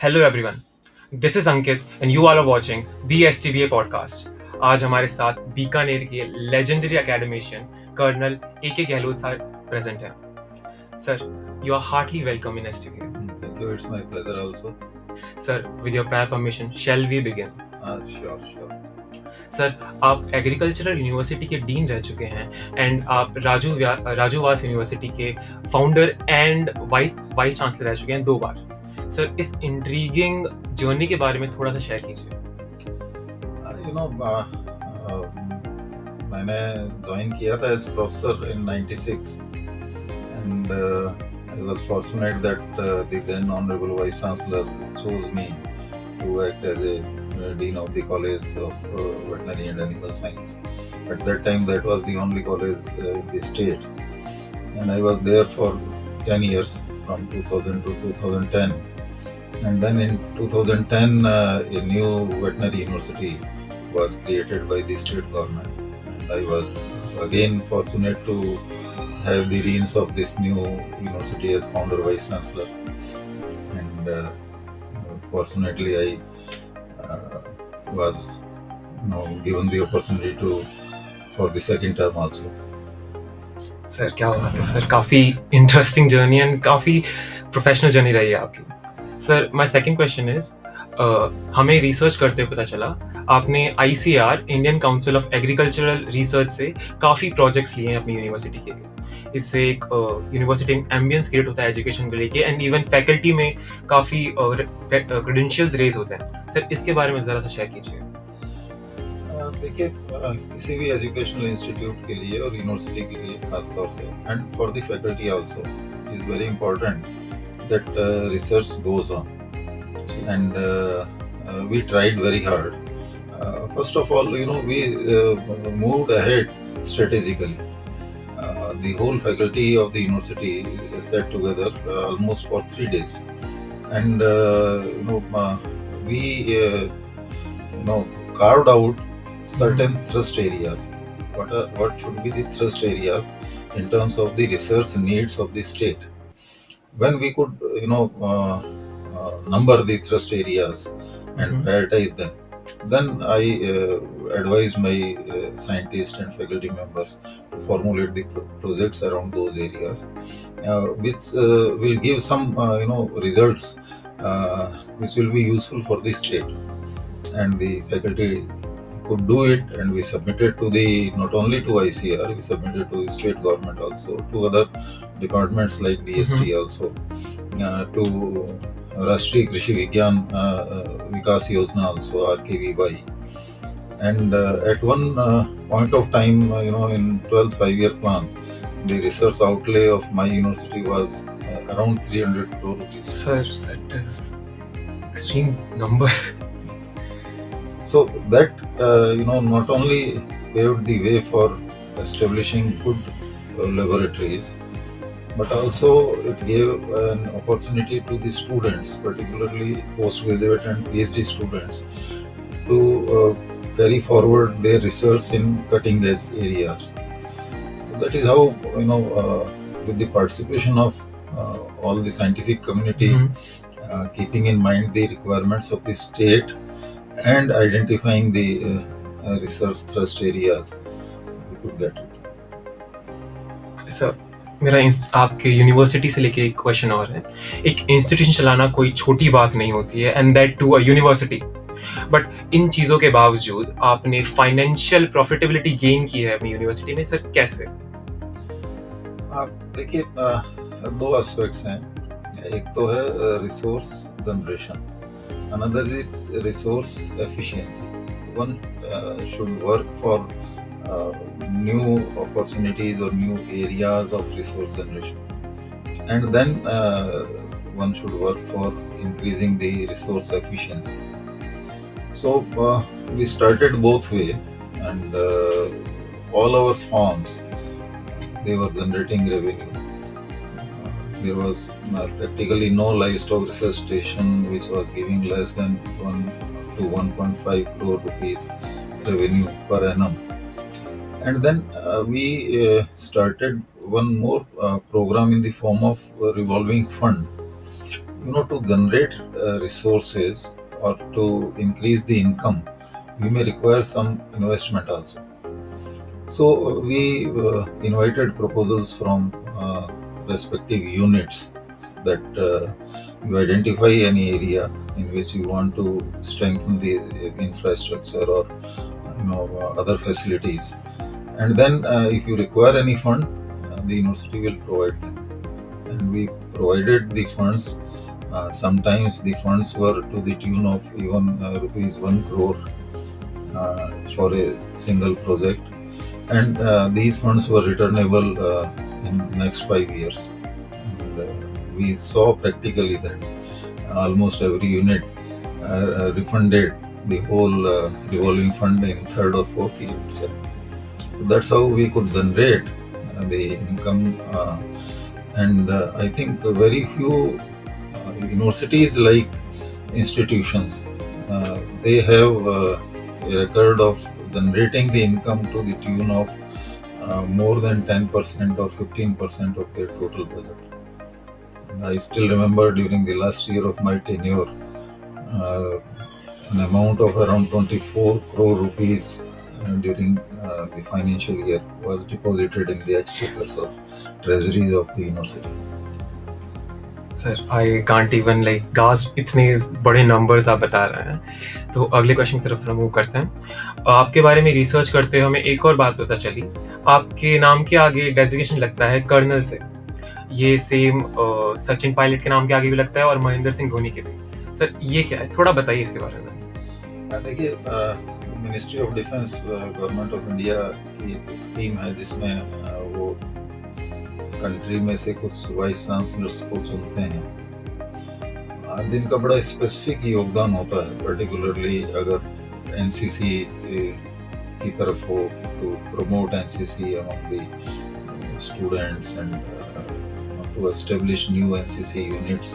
Hello everyone, this is Ankit and you are watching the STBA podcast. आज हमारे साथ बीकानेर के legendary academician colonel A K Gahlot sir present हैं। Sir, you are heartily welcome in STBA. Thank you. It's my pleasure also. Sir, with your prior permission shall we begin? Sure. Sir, आप agricultural university के dean रह चुके हैं and आप RAJUVAS university के founder and vice chancellor रह चुके हैं 2 बार। सर, इस इंट्रीगिंग जर्नी के बारे में थोड़ा सा शेयर कीजिए। मैंने ज्वाइन किया था as professor in 96 and I was fortunate that the then Honorable Vice Chancellor chose me to act as a Dean of the College of Veterinary and Animal Science. At that time, that was the only college in the state, and I was there for 10 years from 2000 to 2010. And then in 2010, a new veterinary university was created by the state government. And I was again fortunate to have the reins of this new university as founder vice chancellor. And fortunately, I was given the opportunity for the second term also. Sir, क्या बात है sir, काफ़ी interesting journey and काफ़ी professional journey रही है आपकी। Sir, my second question is, हमें research करते हुए पता चला आपने ICR Indian council of agricultural research से काफ़ी प्रोजेक्ट्स लिए हैं अपनी यूनिवर्सिटी के लिए। इससे एक यूनिवर्सिटी एम्बियंस क्रिएट होता है एजुकेशन को लेके एंड इवन फैकल्टी में काफ़ी क्रेडेंशियल्स रेज होते हैं। सर, इसके बारे में ज़रा सा शेयर कीजिए। देखिए, किसी भी एजुकेशनल इंस्टीट्यूट के लिए और यूनिवर्सिटी के लिए खास तौर से and for the faculty also is very important that research goes on and we tried very hard. First of all, we moved ahead strategically. The whole faculty of the university sat together almost for 3 days, and we carved out certain thrust areas. What should be the thrust areas in terms of the research needs of the state? When we could number the thrust areas and prioritize them, then I advised my scientists and faculty members to formulate the projects around those areas, which will give some results which will be useful for the state. And the faculty could do it, and we submitted to not only to ICR, we submitted to the state government also, to other departments like DST also, to Rashtriya Krishi Vigyan Vikas Yojana also, RKVY. And at one point of time, in 12th 5-year plan, the research outlay of my university was around 300 crore rupees. Sir, that is extreme number. So that not only paved the way for establishing good laboratories, but also it gave an opportunity to the students, particularly postgraduate and PhD students, to carry forward their research in cutting edge areas. That is how, with the participation of all the scientific community, keeping in mind the requirements of the state and identifying the research thrust areas, we could get it. Sir, मेरा आपके university से लेके एक question और है। एक institution चलाना कोई छोटी बात नहीं होती है and that to a university, but इन चीज़ों के बावजूद आपने फाइनेंशियल प्रॉफिटेबिलिटी गेन की है अपनी यूनिवर्सिटी में। सर, कैसे? देखिए, 2 एस्पेक्ट्स हैं। एक तो है resource generation, another is resource efficiency. One should work for new opportunities or new areas of resource generation, and then one should work for increasing the resource efficiency. So we started both way, and all our farms, they were generating revenue. There was practically no livestock research station which was giving less than 1 to 1.5 crore rupees revenue per annum. And then we started one more program in the form of a revolving fund, To generate resources or to increase the income, we may require some investment also. So we invited proposals from respective units that you identify any area in which you want to strengthen the infrastructure or other facilities, and then if you require any fund, the university will provide them, and we provided the funds. Sometimes the funds were to the tune of even rupees 1 crore for a single project, and these funds were returnable in next 5 years. And, we saw practically that almost every unit refunded the whole revolving fund in third or fourth year itself. So that's how we could generate the income, and I think very few universities like institutions, they have a record of generating the income to the tune of more than 10% or 15% of their total budget. And I still remember during the last year of my tenure, uh, an amount of around 24 crore rupees during the financial year was deposited in the exchequers of treasuries of the university. Sir I can't even like gasp, इतने बड़े numbers आप बता रहे हैं। तो अगले question की तरफ मूव करते हैं। आपके बारे में रिसर्च करते हुए हमें एक और बात पता चली, आपके नाम के आगे डेजिग्नेशन लगता है कर्नल से। ये सेम सचिन पायलट के नाम के आगे भी लगता है और महेंद्र सिंह धोनी के भी। सर ये क्या है, थोड़ा बताइए इसके बारे में। देखिए, ministry of defence government of India की स्कीम है जिसमें वो कंट्री में से कुछ वाइस चांसलर्स को चुनते हैं, जिनका बड़ा स्पेसिफिक योगदान होता है, पर्टिकुलरली अगर एनसीसी की तरफ हो, to promote NCC among the students and to establish new NCC units.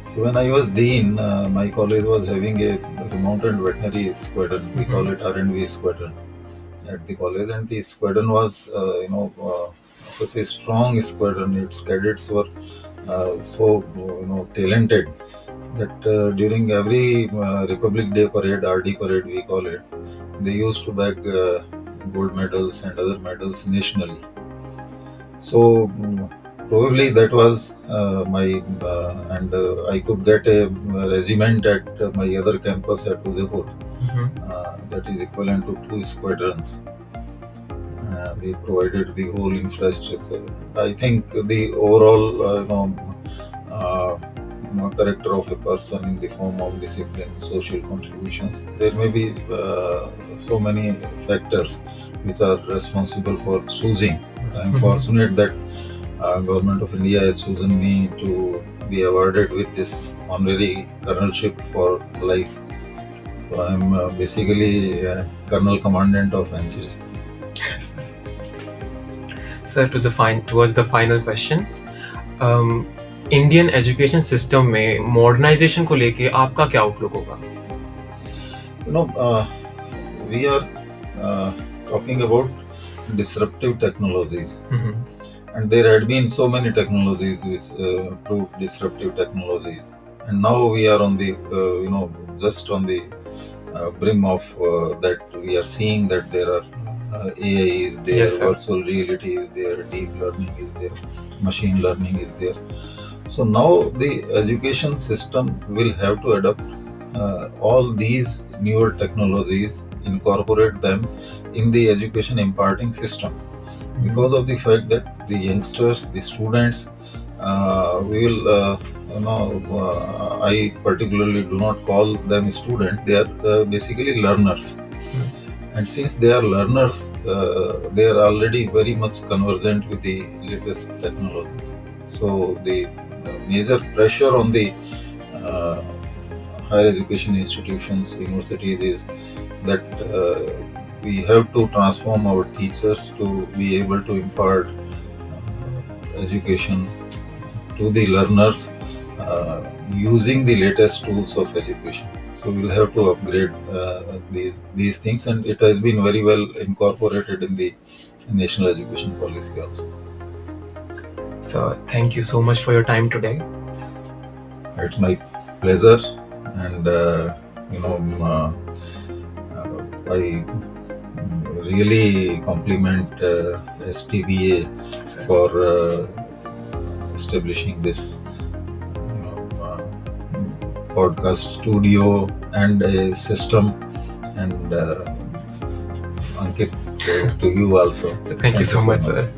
So when I was dean, my college was having a remounted veterinary squadron. We call it R&V squadron at the college, and the squadron was, such a strong squadron. Its cadets were so talented that during every Republic Day parade, RD parade we call it, they used to bag gold medals and other medals nationally. So probably that was my and I could get a regiment at my other campus at Udaipur. That is equivalent to 2 squadrons. We provided the whole infrastructure. I think the overall character of a person in the form of discipline, social contributions. There may be so many factors which are responsible for choosing. I'm fortunate that Government of India has chosen me to be awarded with this honorary colonelship for life. So I'm basically Colonel Commandant of NCC. Sir, towards the final question, Indian education system में modernisation को लेके आपका क्या outlook होगा? We are talking about disruptive technologies. And there had been so many technologies which proved disruptive technologies, and now we are on the just on the brim of that. We are seeing that there are AI is there, yes, virtual reality is there, deep learning is there, machine learning is there. So now the education system will have to adopt all these newer technologies, incorporate them in the education imparting system. Because of the fact that the youngsters, the students, I particularly do not call them students. They are basically learners. And since they are learners, they are already very much conversant with the latest technologies. So the major pressure on the higher education institutions, universities, is that we have to transform our teachers to be able to impart education to the learners using the latest tools of education. So we'll have to upgrade these things, and it has been very well incorporated in the national education policy also. So thank you so much for your time today. It's my pleasure, and I really compliment STBA Sir. for establishing this podcast studio and a system, and Ankit, to you also. So thank you so much, sir.